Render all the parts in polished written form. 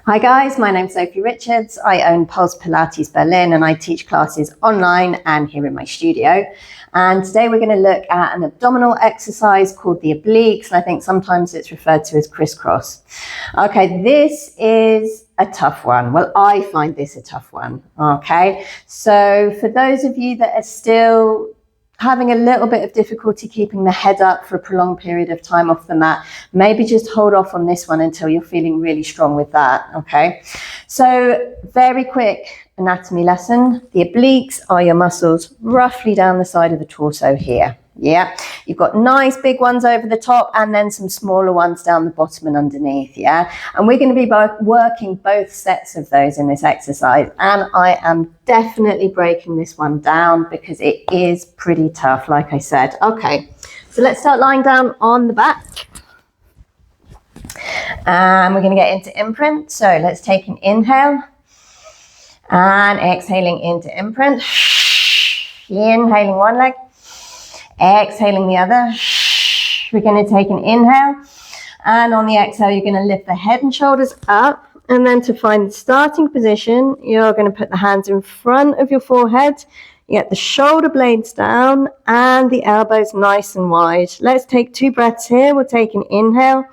Hi guys, my name's Sophie Richards. I own Pulse Pilates Berlin and I teach classes online and here in my studio. And today we're going to look at an abdominal exercise called the obliques, and I think sometimes it's referred to as crisscross. Okay, this is a tough one. Well, I find this a tough one. Okay, so for those of you that are still having a little bit of difficulty keeping the head up for a prolonged period of time off the mat, maybe just hold off on this one until you're feeling really strong with that, okay? So very quick anatomy lesson. The obliques are your muscles roughly down the side of the torso here. Yeah, you've got nice big ones over the top and then some smaller ones down the bottom and underneath, yeah? And we're going to be working both sets of those in this exercise, and I am definitely breaking this one down because it is pretty tough, like I said. Okay, so let's start lying down on the back. And we're going to get into imprint. So let's take an inhale and exhaling into imprint. Inhaling one leg. Exhaling the other. We're going to take an inhale, and on the exhale you're going to lift the head and shoulders up, and then to find the starting position you're going to put the hands in front of your forehead. You get the shoulder blades down and the elbows nice and wide. Let's take 2 breaths here. We'll take an inhale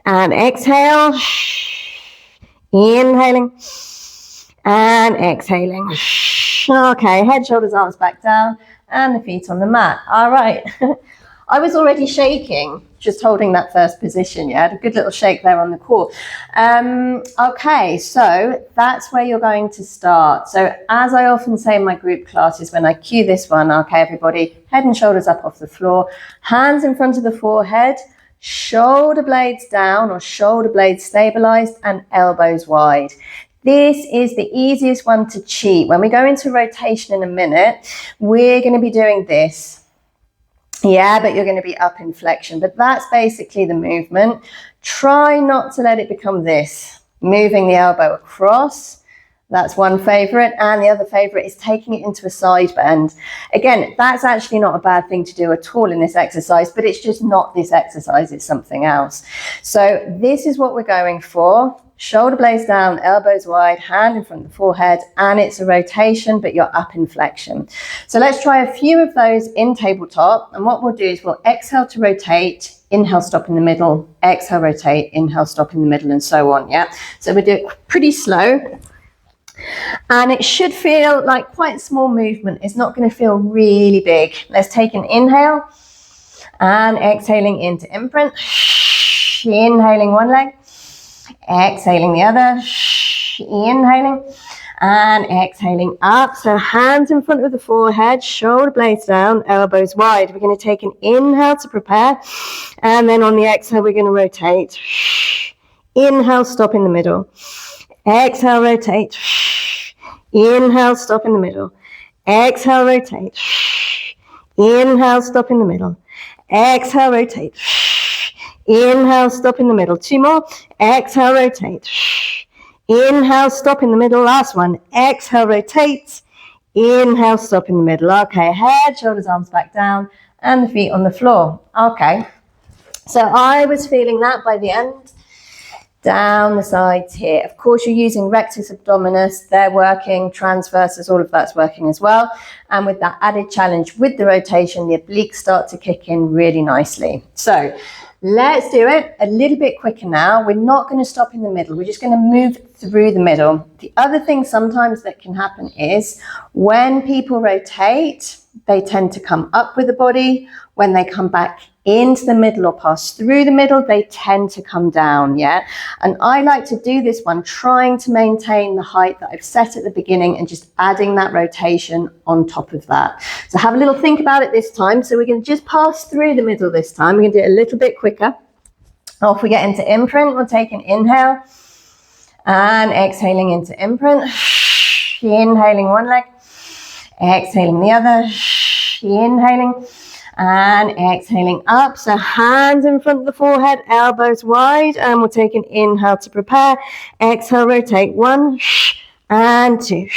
and exhale, inhaling and exhaling. Okay, head, shoulders, arms back down, and the feet on the mat. All right. I was already shaking just holding that first position. Yeah, I had a good little shake there on the core. Okay, so that's where you're going to start. So as I often say in my group classes when I cue this one, okay, everybody, head and shoulders up off the floor, hands in front of the forehead, shoulder blades down or shoulder blades stabilized, and elbows wide. This is the easiest one to cheat. When we go into rotation in a minute, we're going to be doing this. Yeah, but you're going to be up in flexion. But that's basically the movement. Try not to let it become this. Moving the elbow across. That's one favorite. And the other favorite is taking it into a side bend. Again, that's actually not a bad thing to do at all in this exercise, but it's just not this exercise. It's something else. So this is what we're going for. Shoulder blades down, elbows wide, hand in front of the forehead, and it's a rotation, but you're up in flexion. So let's try a few of those in tabletop, and what we'll do is we'll exhale to rotate, inhale, stop in the middle, exhale, rotate, inhale, stop in the middle, and so on, yeah? So we do it pretty slow, and it should feel like quite a small movement. It's not going to feel really big. Let's take an inhale, and exhaling into imprint, inhaling one leg, exhaling the other, inhaling and exhaling up. So hands in front of the forehead, shoulder blades down, elbows wide. We're going to take an inhale to prepare, and then on the exhale we're going to rotate. Inhale, stop in the middle. Exhale, rotate. Inhale, stop in the middle. Exhale, rotate. Inhale, stop in the middle. Exhale, rotate. Inhale, stop in the middle. 2 more. Exhale, rotate. Inhale, stop in the middle. Last one. Exhale, rotate. Inhale, stop in the middle. Okay, head, shoulders, arms back down, and the feet on the floor. Okay, so I was feeling that by the end. Down the sides here. Of course, you're using rectus abdominis. They're working, transversus, all of that's working as well. And with that added challenge with the rotation, the obliques start to kick in really nicely. So let's do it a little bit quicker now. We're not going to stop in the middle. We're just going to move through the middle. The other thing sometimes that can happen is when people rotate, they tend to come up with the body. When they come back into the middle or pass through the middle, they tend to come down, yeah? And I like to do this one trying to maintain the height that I've set at the beginning and just adding that rotation on top of that. So have a little think about it this time. So we're going to just pass through the middle this time. We're going to do it a little bit quicker. Off we get into imprint. We'll take an inhale and exhaling into imprint. Inhaling one leg, exhaling the other, inhaling and exhaling up. So hands in front of the forehead, elbows wide, and we'll take an inhale to prepare. Exhale, rotate 1 and 2.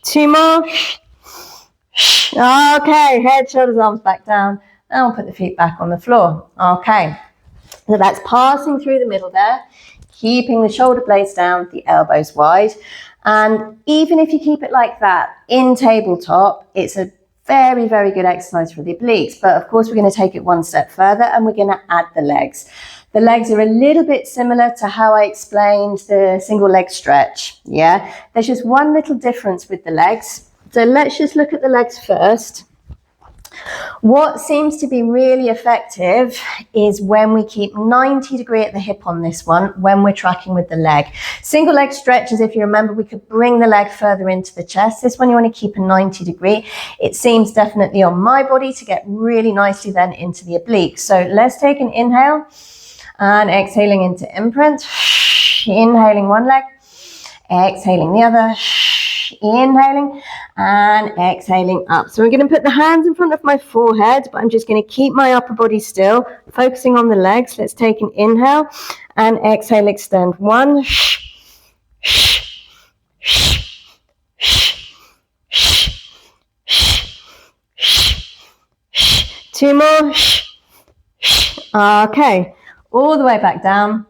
2 more. Okay, head, shoulders, arms back down. And we'll put the feet back on the floor. Okay, so that's passing through the middle there, keeping the shoulder blades down, the elbows wide. And even if you keep it like that in tabletop, it's a very, very good exercise for the obliques. But of course, we're going to take it one step further and we're going to add the legs. The legs are a little bit similar to how I explained the single leg stretch. Yeah, there's just one little difference with the legs. So let's just look at the legs first. What seems to be really effective is when we keep 90 degrees at the hip on this one, when we're tracking with the leg. Single leg stretches, if you remember, we could bring the leg further into the chest. This one you want to keep a 90 degree. It seems definitely on my body to get really nicely then into the obliques. So let's take an inhale and exhaling into imprint. Inhaling one leg, exhaling the other. Inhaling and exhaling up. So I'm going to put the hands in front of my forehead, but I'm just going to keep my upper body still, focusing on the legs. Let's take an inhale and exhale, extend. One, two more. Okay, all the way back down.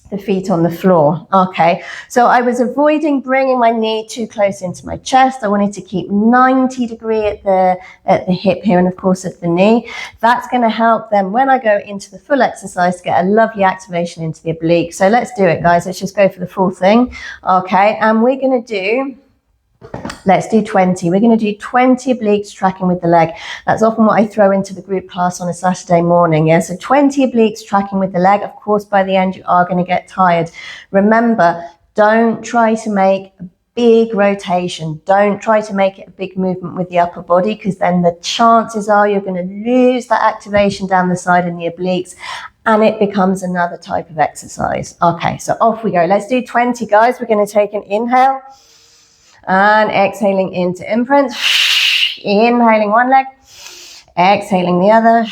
The feet on the floor. Okay, so I was avoiding bringing my knee too close into my chest. I wanted to keep 90 degrees at the hip here and of course at the knee. That's going to help them when I go into the full exercise to get a lovely activation into the oblique. So let's do it, guys. Let's just go for the full thing. Okay, and we're going to do, let's do 20. We're going to do 20 obliques tracking with the leg. That's often what I throw into the group class on a Saturday morning. Yeah, so 20 obliques tracking with the leg. Of course, by the end, you are going to get tired. Remember, don't try to make a big rotation. Don't try to make it a big movement with the upper body, because then the chances are you're going to lose that activation down the side in the obliques and it becomes another type of exercise. Okay, so off we go. Let's do 20, guys. We're going to take an inhale. And exhaling into imprint, inhaling one leg, exhaling the other,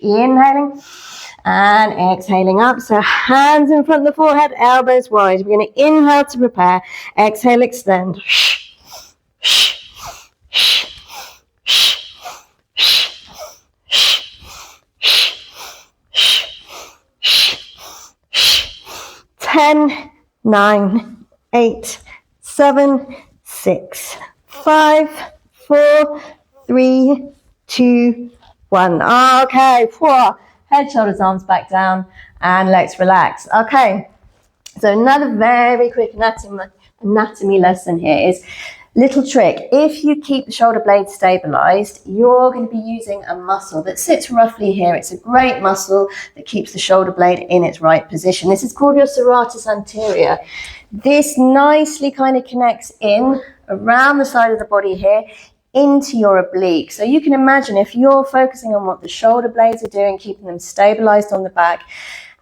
inhaling and exhaling up. So hands in front of the forehead, elbows wide. We're going to inhale to prepare, exhale, extend. 10, 9, 8, 7, 6, 5, 4, 3, 2, 1. Okay, head, shoulders, arms back down, and let's relax. Okay, so another very quick anatomy lesson here is little trick. If you keep the shoulder blades stabilized, you're going to be using a muscle that sits roughly here. It's a great muscle that keeps the shoulder blade in its right position. This is called your serratus anterior. This nicely kind of connects in around the side of the body here into your oblique. So you can imagine if you're focusing on what the shoulder blades are doing, keeping them stabilized on the back,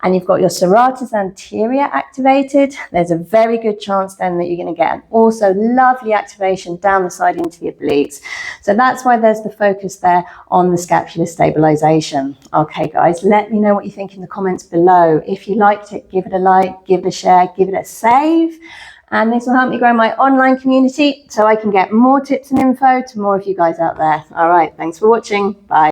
and you've got your serratus anterior activated, there's a very good chance then that you're going to get an also lovely activation down the side into the obliques. So that's why there's the focus there on the scapular stabilization. Okay, guys, let me know what you think in the comments below. If you liked it, give it a like, give it a share, give it a save. And this will help me grow my online community so I can get more tips and info to more of you guys out there. All right, thanks for watching. Bye.